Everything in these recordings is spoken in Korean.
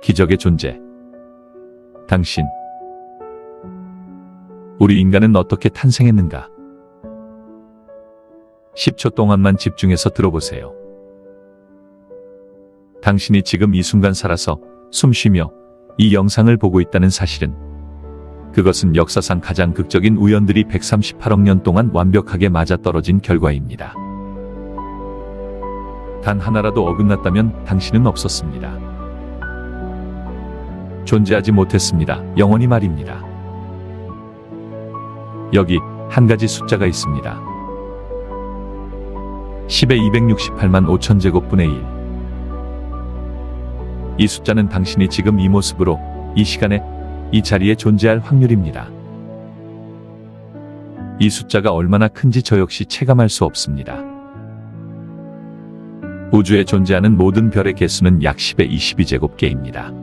기적의 존재. 당신. 우리 인간은 어떻게 탄생했는가? 10초 동안만 집중해서 들어보세요. 당신이 지금 이 순간 살아서 숨쉬며 이 영상을 보고 있다는 사실은, 그것은 역사상 가장 극적인 우연들이 138억 년 동안 완벽하게 맞아떨어진 결과입니다. 단 하나라도 어긋났다면 당신은 없었습니다. 존재하지 못했습니다. 영원히 말입니다. 여기 한 가지 숫자가 있습니다. 10의 268만 5천 제곱분의 1. 이 숫자는 당신이 지금 이 모습으로, 이 시간에, 이 자리에 존재할 확률입니다. 이 숫자가 얼마나 큰지 저 역시 체감할 수 없습니다. 우주에 존재하는 모든 별의 개수는 약 10의 22제곱개입니다.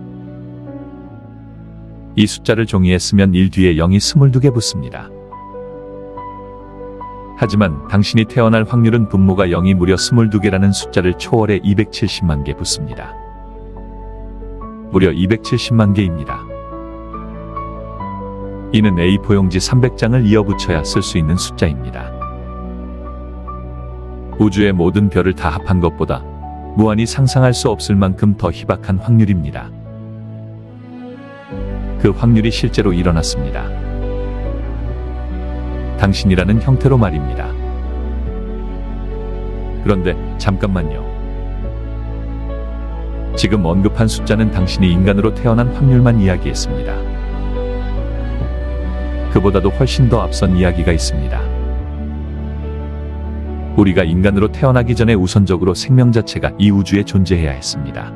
이 숫자를 종이에 쓰면 1 뒤에 0이 22개 붙습니다. 하지만 당신이 태어날 확률은 분모가 0이 무려 22개라는 숫자를 초월해 270만 개 붙습니다. 무려 270만 개입니다. 이는 A4 용지 300장을 이어붙여야 쓸 수 있는 숫자입니다. 우주의 모든 별을 다 합한 것보다 무한히 상상할 수 없을 만큼 더 희박한 확률입니다. 그 확률이 실제로 일어났습니다. 당신이라는 형태로 말입니다. 그런데 잠깐만요. 지금 언급한 숫자는 당신이 인간으로 태어난 확률만 이야기했습니다. 그보다도 훨씬 더 앞선 이야기가 있습니다. 우리가 인간으로 태어나기 전에 우선적으로 생명 자체가 이 우주에 존재해야 했습니다.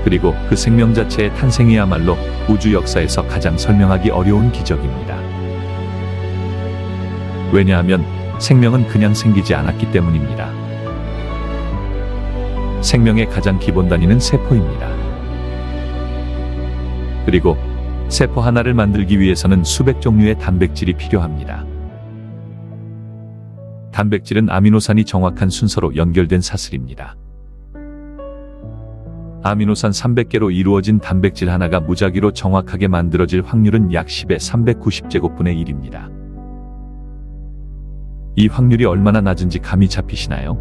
그리고 그 생명 자체의 탄생이야말로 우주 역사에서 가장 설명하기 어려운 기적입니다. 왜냐하면 생명은 그냥 생기지 않았기 때문입니다. 생명의 가장 기본 단위는 세포입니다. 그리고 세포 하나를 만들기 위해서는 수백 종류의 단백질이 필요합니다. 단백질은 아미노산이 정확한 순서로 연결된 사슬입니다. 아미노산 300개로 이루어진 단백질 하나가 무작위로 정확하게 만들어질 확률은 약 10의 390제곱분의 1입니다. 이 확률이 얼마나 낮은지 감이 잡히시나요?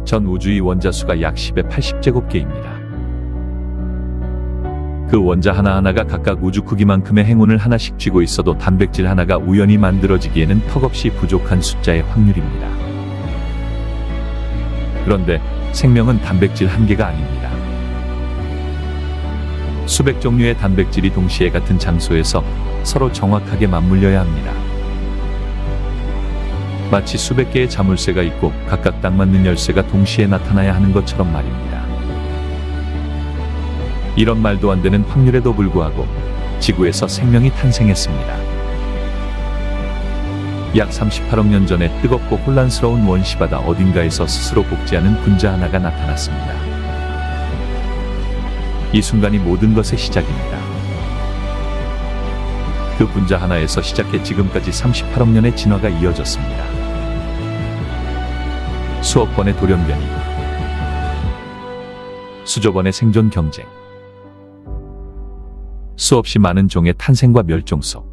전 우주의 원자수가 약 10의 80제곱개입니다. 그 원자 하나하나가 각각 우주 크기만큼의 행운을 하나씩 쥐고 있어도 단백질 하나가 우연히 만들어지기에는 턱없이 부족한 숫자의 확률입니다. 그런데 생명은 단백질 한 개가 아닙니다. 수백 종류의 단백질이 동시에 같은 장소에서 서로 정확하게 맞물려야 합니다. 마치 수백 개의 자물쇠가 있고 각각 딱 맞는 열쇠가 동시에 나타나야 하는 것처럼 말입니다. 이런 말도 안 되는 확률에도 불구하고 지구에서 생명이 탄생했습니다. 약 38억 년 전에 뜨겁고 혼란스러운 원시바다 어딘가에서 스스로 복제하는 분자 하나가 나타났습니다. 이 순간이 모든 것의 시작입니다. 그 분자 하나에서 시작해 지금까지 38억 년의 진화가 이어졌습니다. 수억 번의 돌연변이, 수조 번의 생존 경쟁, 수없이 많은 종의 탄생과 멸종 속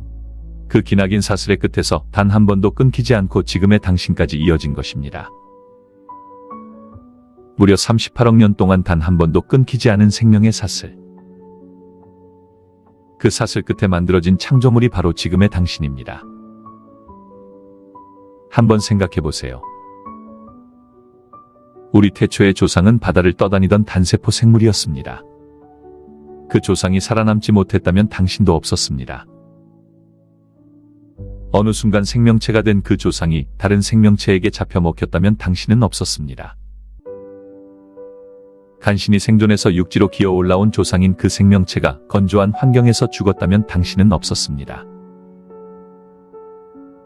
그 기나긴 사슬의 끝에서 단 한 번도 끊기지 않고 지금의 당신까지 이어진 것입니다. 무려 38억 년 동안 단 한 번도 끊기지 않은 생명의 사슬. 그 사슬 끝에 만들어진 창조물이 바로 지금의 당신입니다. 한번 생각해 보세요. 우리 태초의 조상은 바다를 떠다니던 단세포 생물이었습니다. 그 조상이 살아남지 못했다면 당신도 없었습니다. 어느 순간 생명체가 된 그 조상이 다른 생명체에게 잡혀 먹혔다면 당신은 없었습니다. 간신히 생존해서 육지로 기어 올라온 조상인 그 생명체가 건조한 환경에서 죽었다면 당신은 없었습니다.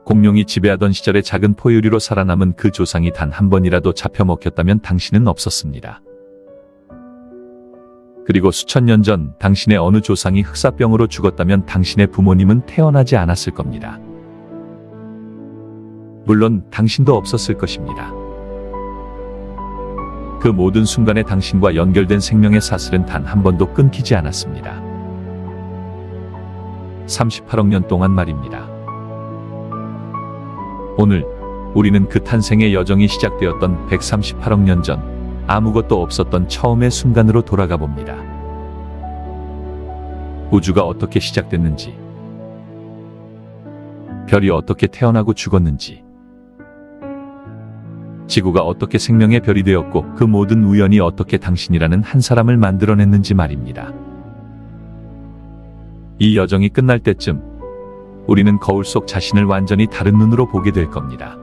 공룡이 지배하던 시절의 작은 포유류로 살아남은 그 조상이 단 한 번이라도 잡혀 먹혔다면 당신은 없었습니다. 그리고 수천 년 전 당신의 어느 조상이 흑사병으로 죽었다면 당신의 부모님은 태어나지 않았을 겁니다. 물론 당신도 없었을 것입니다. 그 모든 순간에 당신과 연결된 생명의 사슬은 단 한 번도 끊기지 않았습니다. 38억 년 동안 말입니다. 오늘 우리는 그 탄생의 여정이 시작되었던 138억 년 전 아무것도 없었던 처음의 순간으로 돌아가 봅니다. 우주가 어떻게 시작됐는지, 별이 어떻게 태어나고 죽었는지, 지구가 어떻게 생명의 별이 되었고 그 모든 우연이 어떻게 당신이라는 한 사람을 만들어냈는지 말입니다. 이 여정이 끝날 때쯤 우리는 거울 속 자신을 완전히 다른 눈으로 보게 될 겁니다.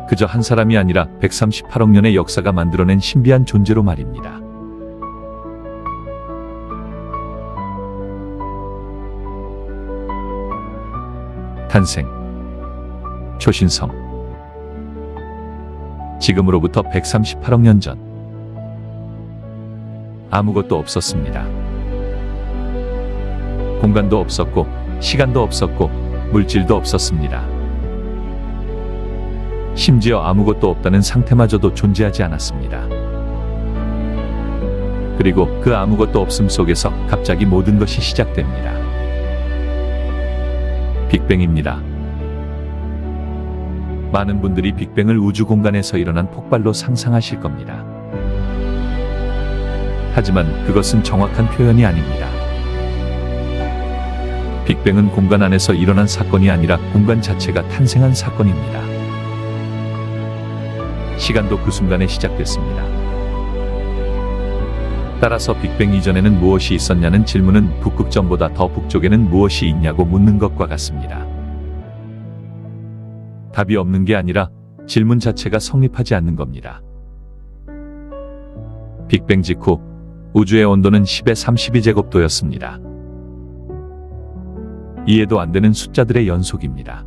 그저 한 사람이 아니라 138억 년의 역사가 만들어낸 신비한 존재로 말입니다. 탄생, 초신성. 지금으로부터 138억 년 전 아무것도 없었습니다. 공간도 없었고 시간도 없었고 물질도 없었습니다. 심지어 아무것도 없다는 상태마저도 존재하지 않았습니다. 그리고 그 아무것도 없음 속에서 갑자기 모든 것이 시작됩니다. 빅뱅입니다. 많은 분들이 빅뱅을 우주 공간에서 일어난 폭발로 상상하실 겁니다. 하지만 그것은 정확한 표현이 아닙니다. 빅뱅은 공간 안에서 일어난 사건이 아니라 공간 자체가 탄생한 사건입니다. 시간도 그 순간에 시작됐습니다. 따라서 빅뱅 이전에는 무엇이 있었냐는 질문은 북극점보다 더 북쪽에는 무엇이 있냐고 묻는 것과 같습니다. 답이 없는 게 아니라 질문 자체가 성립하지 않는 겁니다. 빅뱅 직후 우주의 온도는 10의 32제곱도였습니다. 이해도 안 되는 숫자들의 연속입니다.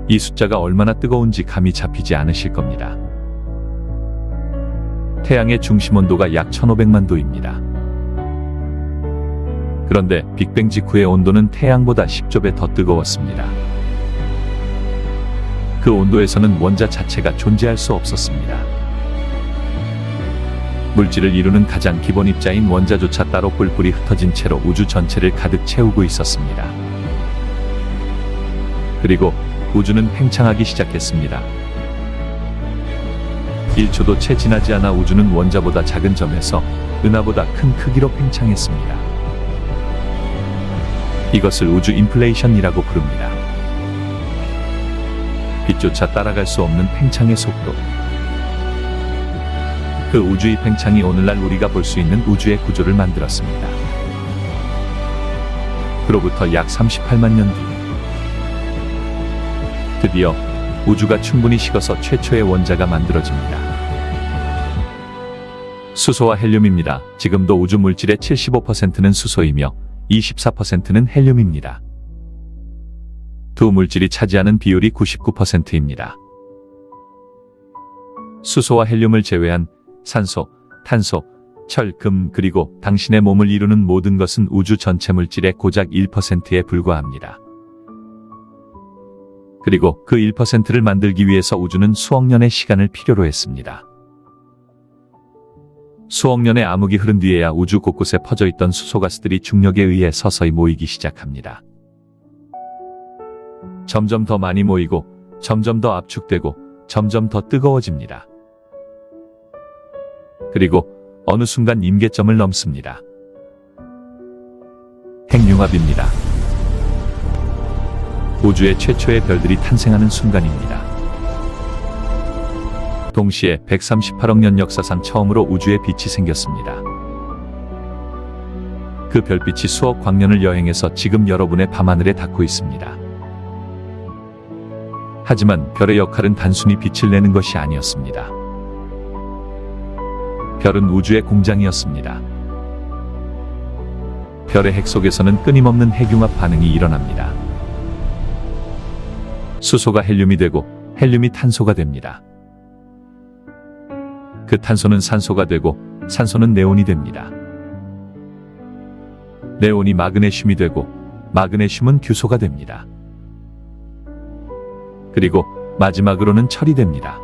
이 숫자가 얼마나 뜨거운지 감이 잡히지 않으실 겁니다. 태양의 중심 온도가 약 1500만 도입니다. 그런데 빅뱅 직후의 온도는 태양보다 10조 배 더 뜨거웠습니다. 그 온도에서는 원자 자체가 존재할 수 없었습니다. 물질을 이루는 가장 기본 입자인 원자조차 따로 뿔뿔이 흩어진 채로 우주 전체를 가득 채우고 있었습니다. 그리고 우주는 팽창하기 시작했습니다. 1초도 채 지나지 않아 우주는 원자보다 작은 점에서 은하보다 큰 크기로 팽창했습니다. 이것을 우주 인플레이션이라고 부릅니다. 빛조차 따라갈 수 없는 팽창의 속도. 그 우주의 팽창이 오늘날 우리가 볼 수 있는 우주의 구조를 만들었습니다. 그로부터 약 38만 년 뒤, 드디어 우주가 충분히 식어서 최초의 원자가 만들어집니다. 수소와 헬륨입니다. 지금도 우주 물질의 75%는 수소이며 24%는 헬륨입니다. 두 물질이 차지하는 비율이 99%입니다. 수소와 헬륨을 제외한 산소, 탄소, 철, 금, 그리고 당신의 몸을 이루는 모든 것은 우주 전체 물질의 고작 1%에 불과합니다. 그리고 그 1%를 만들기 위해서 우주는 수억 년의 시간을 필요로 했습니다. 수억 년의 암흑이 흐른 뒤에야 우주 곳곳에 퍼져있던 수소가스들이 중력에 의해 서서히 모이기 시작합니다. 점점 더 많이 모이고 점점 더 압축되고 점점 더 뜨거워집니다. 그리고 어느 순간 임계점을 넘습니다. 핵융합입니다. 우주의 최초의 별들이 탄생하는 순간입니다. 동시에 138억 년 역사상 처음으로 우주에 빛이 생겼습니다. 그 별빛이 수억 광년을 여행해서 지금 여러분의 밤하늘에 닿고 있습니다. 하지만 별의 역할은 단순히 빛을 내는 것이 아니었습니다. 별은 우주의 공장이었습니다. 별의 핵 속에서는 끊임없는 핵융합 반응이 일어납니다. 수소가 헬륨이 되고 헬륨이 탄소가 됩니다. 그 탄소는 산소가 되고 산소는 네온이 됩니다. 네온이 마그네슘이 되고 마그네슘은 규소가 됩니다. 그리고 마지막으로는 철이 됩니다.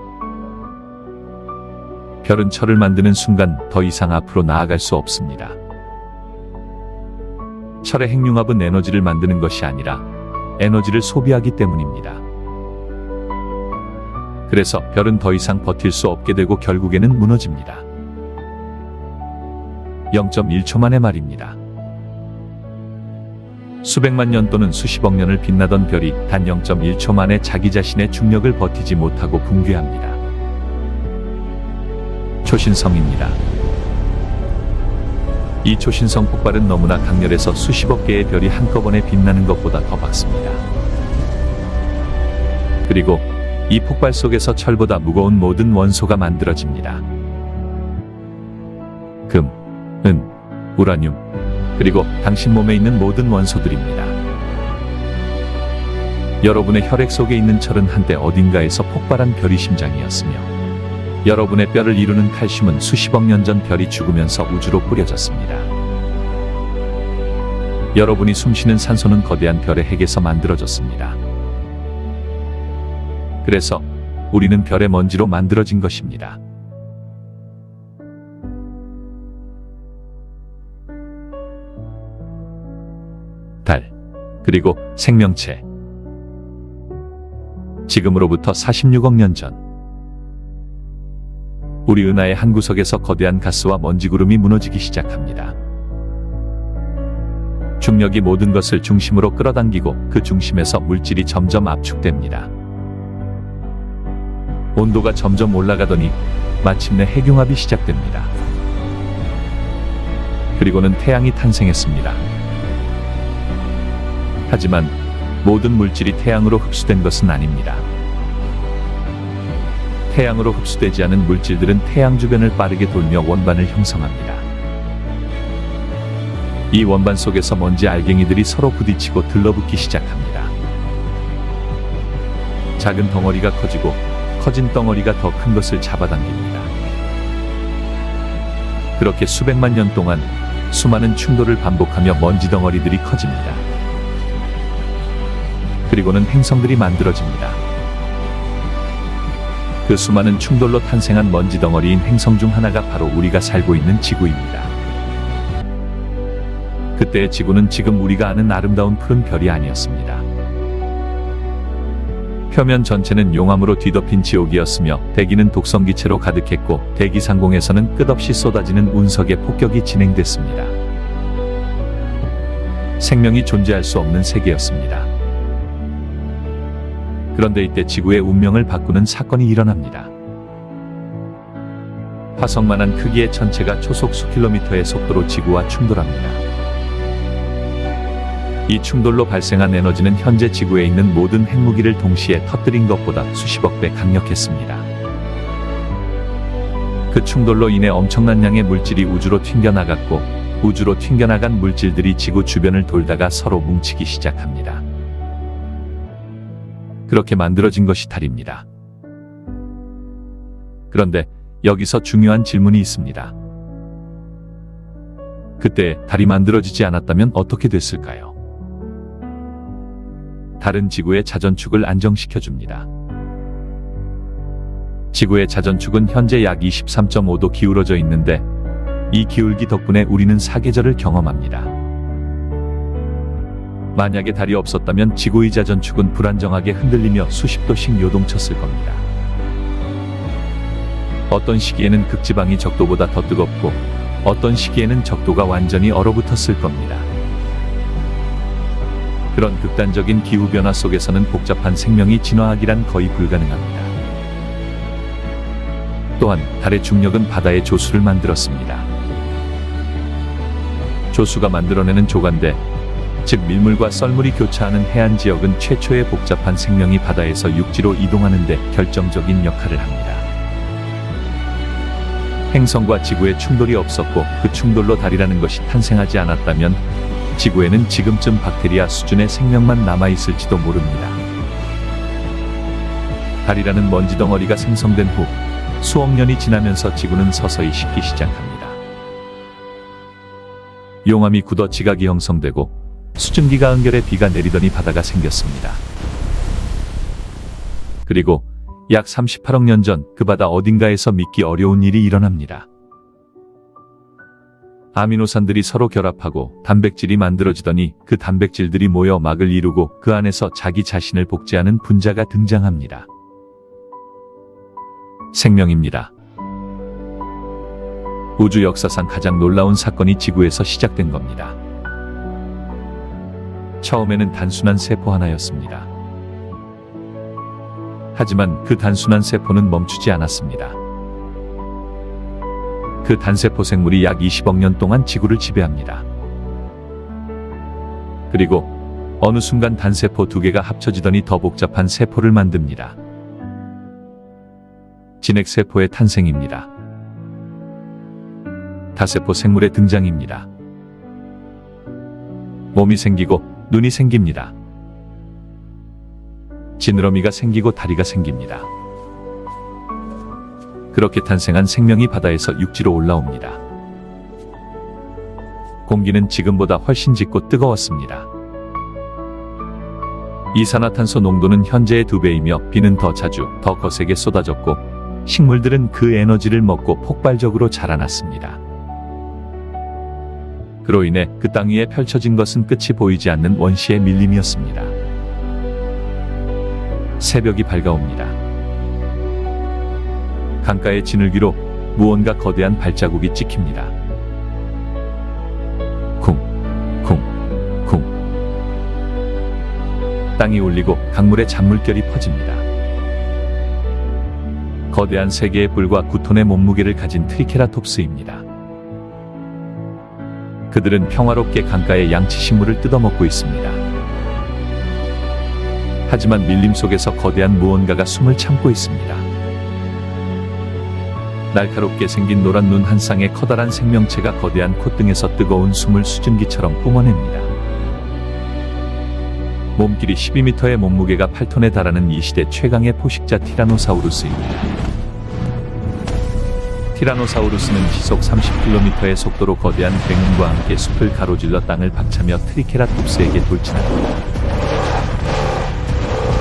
별은 철을 만드는 순간 더 이상 앞으로 나아갈 수 없습니다. 철의 핵융합은 에너지를 만드는 것이 아니라 에너지를 소비하기 때문입니다. 그래서 별은 더 이상 버틸 수 없게 되고 결국에는 무너집니다. 0.1초 만의 말입니다. 수백만 년 또는 수십억 년을 빛나던 별이 단 0.1초 만에 자기 자신의 중력을 버티지 못하고 붕괴합니다. 초신성입니다. 이 초신성 폭발은 너무나 강렬해서 수십억 개의 별이 한꺼번에 빛나는 것보다 더 밝습니다. 그리고 이 폭발 속에서 철보다 무거운 모든 원소가 만들어집니다. 금, 은, 우라늄, 그리고 당신 몸에 있는 모든 원소들입니다. 여러분의 혈액 속에 있는 철은 한때 어딘가에서 폭발한 별이 심장이었으며 여러분의 뼈를 이루는 칼슘은 수십억 년 전 별이 죽으면서 우주로 뿌려졌습니다. 여러분이 숨쉬는 산소는 거대한 별의 핵에서 만들어졌습니다. 그래서 우리는 별의 먼지로 만들어진 것입니다. 달, 그리고 생명체. 지금으로부터 46억 년 전, 우리 은하의 한 구석에서 거대한 가스와 먼지 구름이 무너지기 시작합니다. 중력이 모든 것을 중심으로 끌어당기고 그 중심에서 물질이 점점 압축됩니다. 온도가 점점 올라가더니 마침내 핵융합이 시작됩니다. 그리고는 태양이 탄생했습니다. 하지만 모든 물질이 태양으로 흡수된 것은 아닙니다. 태양으로 흡수되지 않은 물질들은 태양 주변을 빠르게 돌며 원반을 형성합니다. 이 원반 속에서 먼지 알갱이들이 서로 부딪히고 들러붙기 시작합니다. 작은 덩어리가 커지고 커진 덩어리가 더 큰 것을 잡아당깁니다. 그렇게 수백만 년 동안 수많은 충돌을 반복하며 먼지 덩어리들이 커집니다. 그리고는 행성들이 만들어집니다. 그 수많은 충돌로 탄생한 먼지 덩어리인 행성 중 하나가 바로 우리가 살고 있는 지구입니다. 그때의 지구는 지금 우리가 아는 아름다운 푸른 별이 아니었습니다. 표면 전체는 용암으로 뒤덮인 지옥이었으며 대기는 독성기체로 가득했고 대기 상공에서는 끝없이 쏟아지는 운석의 폭격이 진행됐습니다. 생명이 존재할 수 없는 세계였습니다. 그런데 이때 지구의 운명을 바꾸는 사건이 일어납니다. 화성만한 크기의 천체가 초속 수킬로미터의 속도로 지구와 충돌합니다. 이 충돌로 발생한 에너지는 현재 지구에 있는 모든 핵무기를 동시에 터뜨린 것보다 수십억 배 강력했습니다. 그 충돌로 인해 엄청난 양의 물질이 우주로 튕겨나갔고 우주로 튕겨나간 물질들이 지구 주변을 돌다가 서로 뭉치기 시작합니다. 그렇게 만들어진 것이 달입니다. 그런데 여기서 중요한 질문이 있습니다. 그때 달이 만들어지지 않았다면 어떻게 됐을까요? 달은 지구의 자전축을 안정시켜줍니다. 지구의 자전축은 현재 약 23.5도 기울어져 있는데 이 기울기 덕분에 우리는 사계절을 경험합니다. 만약에 달이 없었다면 지구의 자전축은 불안정하게 흔들리며 수십 도씩 요동쳤을 겁니다. 어떤 시기에는 극지방이 적도보다 더 뜨겁고 어떤 시기에는 적도가 완전히 얼어붙었을 겁니다. 그런 극단적인 기후변화 속에서는 복잡한 생명이 진화하기란 거의 불가능합니다. 또한 달의 중력은 바다의 조수를 만들었습니다. 조수가 만들어내는 조간대, 즉 밀물과 썰물이 교차하는 해안 지역은 최초의 복잡한 생명이 바다에서 육지로 이동하는 데 결정적인 역할을 합니다. 행성과 지구의 충돌이 없었고 그 충돌로 달이라는 것이 탄생하지 않았다면 지구에는 지금쯤 박테리아 수준의 생명만 남아있을지도 모릅니다. 달이라는 먼지 덩어리가 생성된 후 수억 년이 지나면서 지구는 서서히 식기 시작합니다. 용암이 굳어 지각이 형성되고 수증기가 은결해 비가 내리더니 바다가 생겼습니다. 그리고 약 38억 년 전 그 바다 어딘가에서 믿기 어려운 일이 일어납니다. 아미노산들이 서로 결합하고 단백질이 만들어지더니 그 단백질들이 모여 막을 이루고 그 안에서 자기 자신을 복제하는 분자가 등장합니다. 생명입니다. 우주 역사상 가장 놀라운 사건이 지구에서 시작된 겁니다. 처음에는 단순한 세포 하나였습니다. 하지만 그 단순한 세포는 멈추지 않았습니다. 그 단세포 생물이 약 20억 년 동안 지구를 지배합니다. 그리고 어느 순간 단세포 두 개가 합쳐지더니 더 복잡한 세포를 만듭니다. 진핵세포의 탄생입니다. 다세포 생물의 등장입니다. 몸이 생기고 눈이 생깁니다. 지느러미가 생기고 다리가 생깁니다. 그렇게 탄생한 생명이 바다에서 육지로 올라옵니다. 공기는 지금보다 훨씬 짙고 뜨거웠습니다. 이산화탄소 농도는 현재의 2배이며 비는 더 자주, 더 거세게 쏟아졌고 식물들은 그 에너지를 먹고 폭발적으로 자라났습니다. 그로 인해 그 땅 위에 펼쳐진 것은 끝이 보이지 않는 원시의 밀림이었습니다. 새벽이 밝아옵니다. 강가의 진흙위로 무언가 거대한 발자국이 찍힙니다. 쿵, 쿵, 쿵. 땅이 울리고 강물의 잔물결이 퍼집니다. 거대한 세 개의 뿔과 9톤의 몸무게를 가진 트리케라톱스입니다. 그들은 평화롭게 강가의 양치식물을 뜯어먹고 있습니다. 하지만 밀림 속에서 거대한 무언가가 숨을 참고 있습니다. 날카롭게 생긴 노란 눈 한 쌍의 커다란 생명체가 거대한 콧등에서 뜨거운 숨을 수증기처럼 뿜어냅니다. 몸길이 12m의 몸무게가 8톤에 달하는 이 시대 최강의 포식자 티라노사우루스입니다. 티라노사우루스는 시속 30km의 속도로 거대한 굉음과 함께 숲을 가로질러 땅을 박차며 트리케라톱스에게 돌진합니다.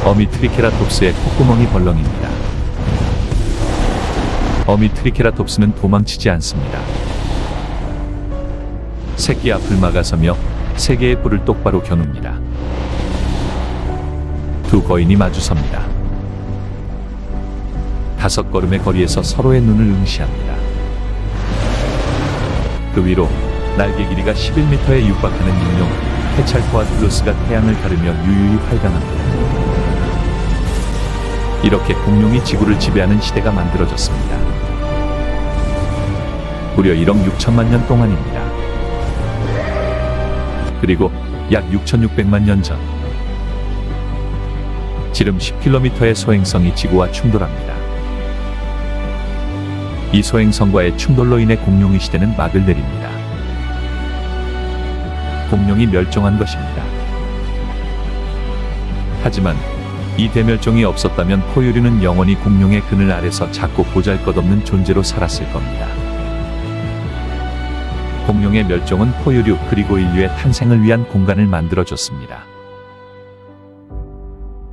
어미 트리케라톱스의 콧구멍이 벌렁입니다. 어미 트리케라톱스는 도망치지 않습니다. 새끼 앞을 막아서며 세 개의 뿔을 똑바로 겨눕니다. 두 거인이 마주섭니다. 5걸음의 거리에서 서로의 눈을 응시합니다. 그 위로 날개 길이가 11m에 육박하는 인용 케찰코아틀루스가 태양을 가르며 유유히 활강합니다. 이렇게 공룡이 지구를 지배하는 시대가 만들어졌습니다. 무려 1억 6천만 년 동안입니다. 그리고 약 6,600만 년 전, 지름 10km의 소행성이 지구와 충돌합니다. 이 소행성과의 충돌로 인해 공룡의 시대는 막을 내립니다. 공룡이 멸종한 것입니다. 하지만 이 대멸종이 없었다면 포유류는 영원히 공룡의 그늘 아래서 작고 보잘것없는 존재로 살았을 겁니다. 공룡의 멸종은 포유류 그리고 인류의 탄생을 위한 공간을 만들어줬습니다.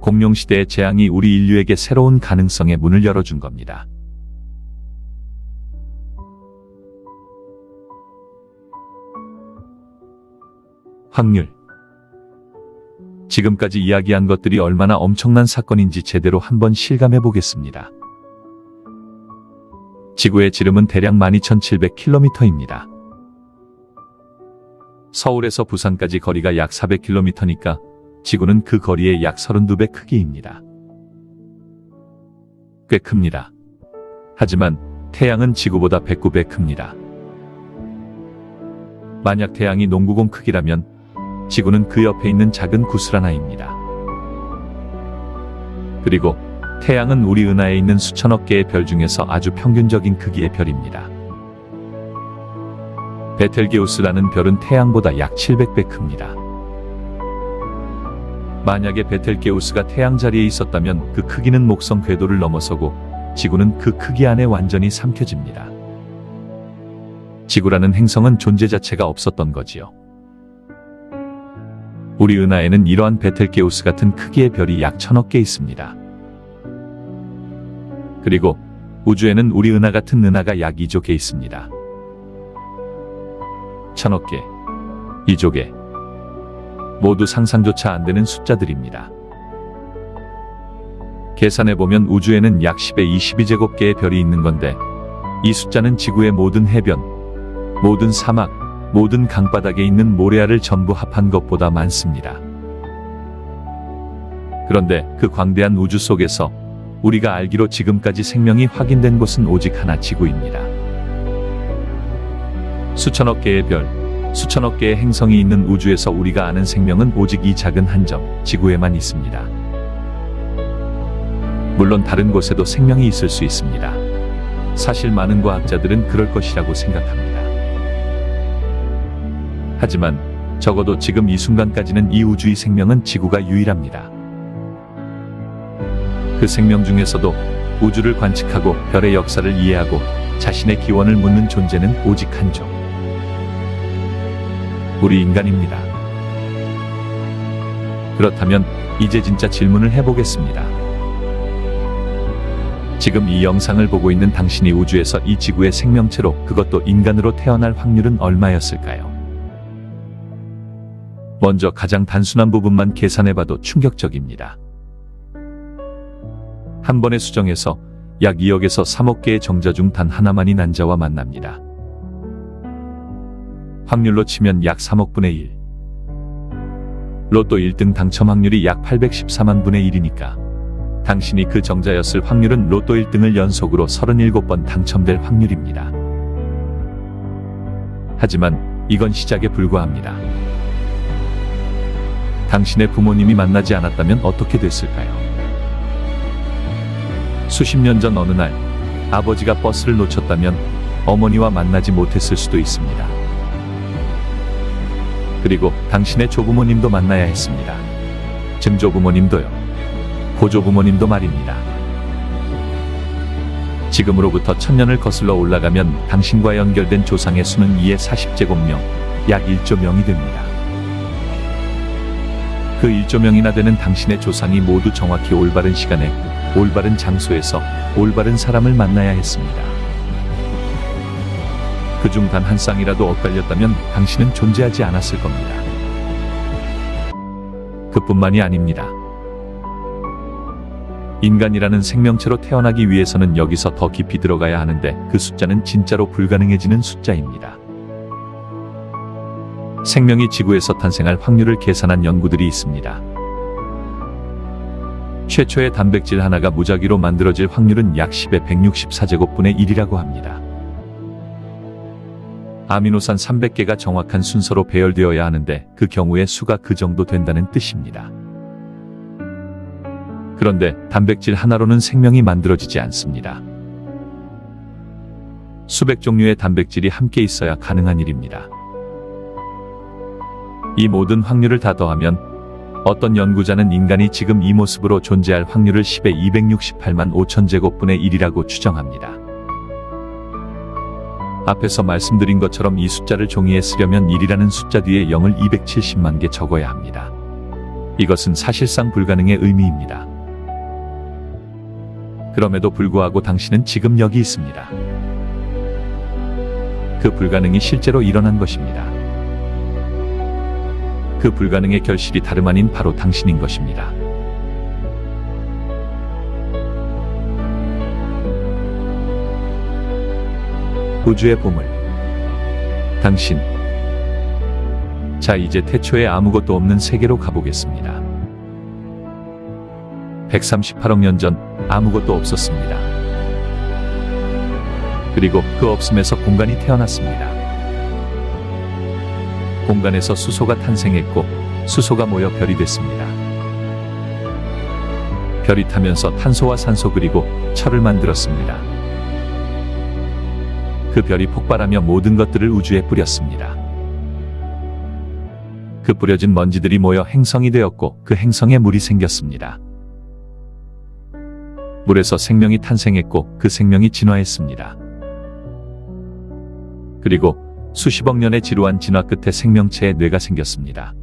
공룡시대의 재앙이 우리 인류에게 새로운 가능성의 문을 열어준 겁니다. 확률. 지금까지 이야기한 것들이 얼마나 엄청난 사건인지 제대로 한번 실감해 보겠습니다. 지구의 지름은 대략 12,700km입니다. 서울에서 부산까지 거리가 약 400km니까 지구는 그 거리의 약 32배 크기입니다. 꽤 큽니다. 하지만 태양은 지구보다 109배 큽니다. 만약 태양이 농구공 크기라면 지구는 그 옆에 있는 작은 구슬 하나입니다. 그리고 태양은 우리 은하에 있는 수천억 개의 별 중에서 아주 평균적인 크기의 별입니다. 베텔게우스라는 별은 태양보다 약 700배 큽니다. 만약에 베텔게우스가 태양 자리에 있었다면 그 크기는 목성 궤도를 넘어서고 지구는 그 크기 안에 완전히 삼켜집니다. 지구라는 행성은 존재 자체가 없었던 거지요. 우리 은하에는 이러한 베텔게우스 같은 크기의 별이 약 1000억 개 있습니다. 그리고 우주에는 우리 은하 같은 은하가 약 2조 개 있습니다. 1000억 개, 2조 개. 모두 상상조차 안 되는 숫자들입니다. 계산해보면 우주에는 약 10의 22제곱개의 별이 있는 건데 이 숫자는 지구의 모든 해변, 모든 사막, 모든 강바닥에 있는 모래알을 전부 합한 것보다 많습니다. 그런데 그 광대한 우주 속에서 우리가 알기로 지금까지 생명이 확인된 곳은 오직 하나, 지구입니다. 수천억 개의 별, 수천억 개의 행성이 있는 우주에서 우리가 아는 생명은 오직 이 작은 한 점, 지구에만 있습니다. 물론 다른 곳에도 생명이 있을 수 있습니다. 사실 많은 과학자들은 그럴 것이라고 생각합니다. 하지만 적어도 지금 이 순간까지는 이 우주의 생명은 지구가 유일합니다. 그 생명 중에서도 우주를 관측하고 별의 역사를 이해하고 자신의 기원을 묻는 존재는 오직 한 종. 우리 인간입니다. 그렇다면 이제 진짜 질문을 해보겠습니다. 지금 이 영상을 보고 있는 당신이 우주에서 이 지구의 생명체로, 그것도 인간으로 태어날 확률은 얼마였을까요? 먼저 가장 단순한 부분만 계산해봐도 충격적입니다. 한 번의 수정에서 약 2억에서 3억 개의 정자 중 단 하나만이 난자와 만납니다. 확률로 치면 약 3억분의 1. 로또 1등 당첨 확률이 약 814만 분의 1이니까 당신이 그 정자였을 확률은 로또 1등을 연속으로 37번 당첨될 확률입니다. 하지만 이건 시작에 불과합니다. 당신의 부모님이 만나지 않았다면 어떻게 됐을까요? 수십 년 전 어느 날 아버지가 버스를 놓쳤다면 어머니와 만나지 못했을 수도 있습니다. 그리고 당신의 조부모님도 만나야 했습니다. 증조부모님도요. 고조부모님도 말입니다. 지금으로부터 1000년을 거슬러 올라가면 당신과 연결된 조상의 수는 2의 40제곱명, 약 1조 명이 됩니다. 그 1조 명이나 되는 당신의 조상이 모두 정확히 올바른 시간에 올바른 장소에서 올바른 사람을 만나야 했습니다. 그중 단 한 쌍이라도 엇갈렸다면 당신은 존재하지 않았을 겁니다. 그뿐만이 아닙니다. 인간이라는 생명체로 태어나기 위해서는 여기서 더 깊이 들어가야 하는데 그 숫자는 진짜로 불가능해지는 숫자입니다. 생명이 지구에서 탄생할 확률을 계산한 연구들이 있습니다. 최초의 단백질 하나가 무작위로 만들어질 확률은 약 10의 164제곱분의 1이라고 합니다. 아미노산 300개가 정확한 순서로 배열되어야 하는데 그 경우에 수가 그 정도 된다는 뜻입니다. 그런데 단백질 하나로는 생명이 만들어지지 않습니다. 수백 종류의 단백질이 함께 있어야 가능한 일입니다. 이 모든 확률을 다 더하면 어떤 연구자는 인간이 지금 이 모습으로 존재할 확률을 10의 268만 5천 제곱분의 1이라고 추정합니다. 앞에서 말씀드린 것처럼 이 숫자를 종이에 쓰려면 1이라는 숫자 뒤에 0을 270만 개 적어야 합니다. 이것은 사실상 불가능의 의미입니다. 그럼에도 불구하고 당신은 지금 여기 있습니다. 그 불가능이 실제로 일어난 것입니다. 그 불가능의 결실이 다름 아닌 바로 당신인 것입니다. 우주의 보물, 당신. 자, 이제 태초에 아무것도 없는 세계로 가보겠습니다. 138억 년 전 아무것도 없었습니다. 그리고 그 없음에서 공간이 태어났습니다. 공간에서 수소가 탄생했고 수소가 모여 별이 됐습니다. 별이 타면서 탄소와 산소 그리고 철을 만들었습니다. 그 별이 폭발하며 모든 것들을 우주에 뿌렸습니다. 그 뿌려진 먼지들이 모여 행성이 되었고 그 행성에 물이 생겼습니다. 물에서 생명이 탄생했고 그 생명이 진화했습니다. 그리고 수십억 년의 지루한 진화 끝에 생명체의 뇌가 생겼습니다.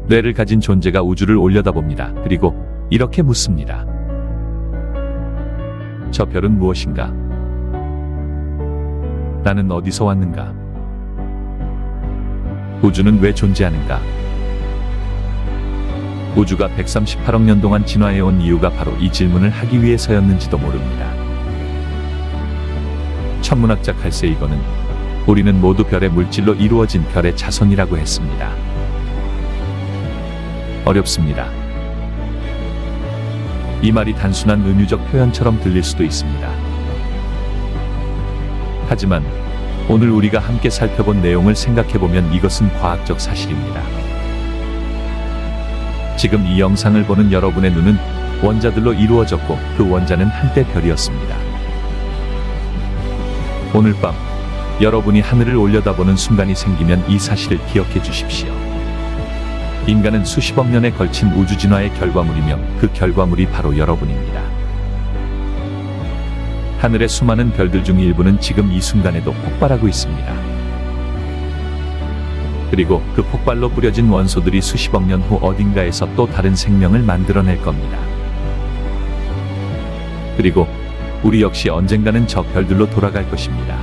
뇌를 가진 존재가 우주를 올려다봅니다. 그리고 이렇게 묻습니다. 저 별은 무엇인가? 나는 어디서 왔는가? 우주는 왜 존재하는가? 우주가 138억 년 동안 진화해온 이유가 바로 이 질문을 하기 위해서였는지도 모릅니다. 천문학자 칼 세이건은 우리는 모두 별의 물질로 이루어진 별의 자손이라고 했습니다. 어렵습니다. 이 말이 단순한 은유적 표현처럼 들릴 수도 있습니다. 하지만 오늘 우리가 함께 살펴본 내용을 생각해보면 이것은 과학적 사실입니다. 지금 이 영상을 보는 여러분의 눈은 원자들로 이루어졌고 그 원자는 한때 별이었습니다. 오늘 밤 여러분이 하늘을 올려다보는 순간이 생기면 이 사실을 기억해 주십시오. 인간은 수십억 년에 걸친 우주 진화의 결과물이며 그 결과물이 바로 여러분입니다. 하늘의 수많은 별들 중 일부는 지금 이 순간에도 폭발하고 있습니다. 그리고 그 폭발로 뿌려진 원소들이 수십억 년 후 어딘가에서 또 다른 생명을 만들어낼 겁니다. 그리고 우리 역시 언젠가는 저 별들로 돌아갈 것입니다.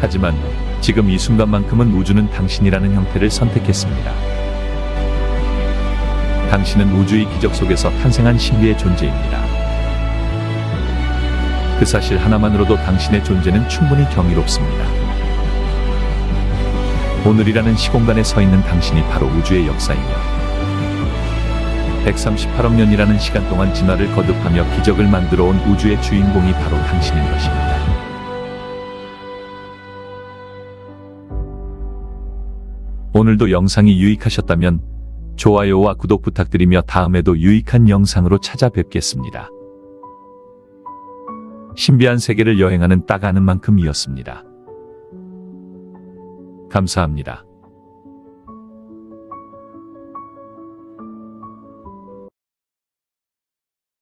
하지만 지금 이 순간만큼은 우주는 당신이라는 형태를 선택했습니다. 당신은 우주의 기적 속에서 탄생한 신비의 존재입니다. 그 사실 하나만으로도 당신의 존재는 충분히 경이롭습니다. 오늘이라는 시공간에 서 있는 당신이 바로 우주의 역사이며 138억 년이라는 시간 동안 진화를 거듭하며 기적을 만들어 온 우주의 주인공이 바로 당신인 것입니다. 오늘도 영상이 유익하셨다면 좋아요와 구독 부탁드리며 다음에도 유익한 영상으로 찾아뵙겠습니다. 신비한 세계를 여행하는 딱 아는 만큼이었습니다. 감사합니다.